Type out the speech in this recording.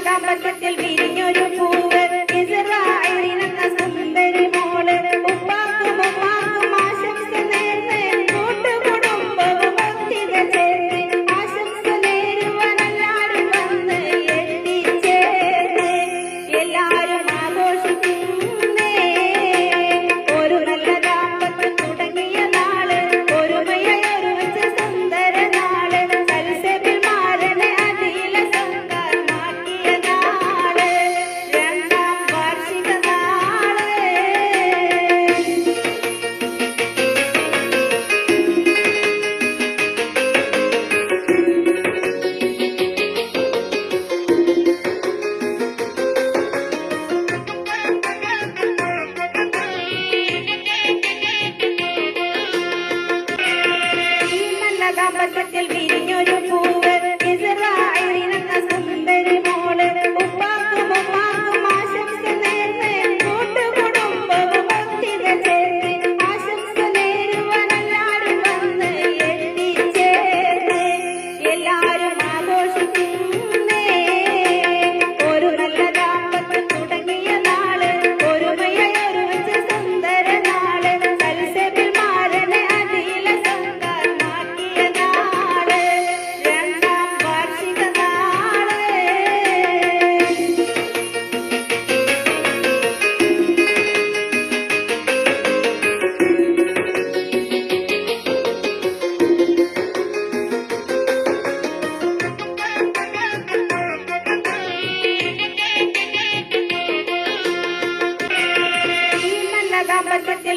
ദാമ്പത്യത്തിൽ വിരിഞ്ഞൊരു പൂവ് ഇസ്രായേലിനെന്ന സുന്ദരി മോള് ഉപ്പാക്കും ഉമ്മാക്കും ആശംസ നേർന്ന് കൂട്ടുകുടുംബവും ഒത്തിക ചേർന്ന് ആശംസ നേരുവാൻ എല്ലാരും വന്ന് എത്തിച്ചേർന്ന് എല്ലാരും ആഘോഷിക്കുന്നേ ഒരു നല്ല ദാമ്പത്യം തുടങ്ങിയ നാള് ഒരുമയൊരു വെച്ച സുന്ദര നാള് സൽസബിൽ മാരനെ അതില സ്വന്തമാക്കിയ നാള് രണ്ടാം വാർഷിക നാള് ഈ നല്ല ദാമ്പത്യത്തിൽ വിരിഞ്ഞൊരു പൂവ് ഇസ്രായേലിനെന്ന സുന്ദരി മോള് ഉപ്പാക്കും ഉമ്മാക്കും ആശംസ നേർന്ന് കൂട്ടുകുടുംബവും ഒത്തിക ചേർന്ന് ആശംസ നേരുവാൻ എല്ലാരും വന്ന് എത്തിച്ചേർന്ന് എല്ലാരും ആഘോഷിക്കുന്നേ ഒരു നല്ല ദാമ്പത്യം തുടങ്ങിയ നാള് ഒരുമയൊരു വെച്ച സുന്ദര നാള് സൽസബിൽ മാരനെ അതില സ്വന്തമാക്കിയ നാള് രണ്ടാം വാർഷിക നാള് ഈ നല്ല ദാമ്പത്യത്തിൽ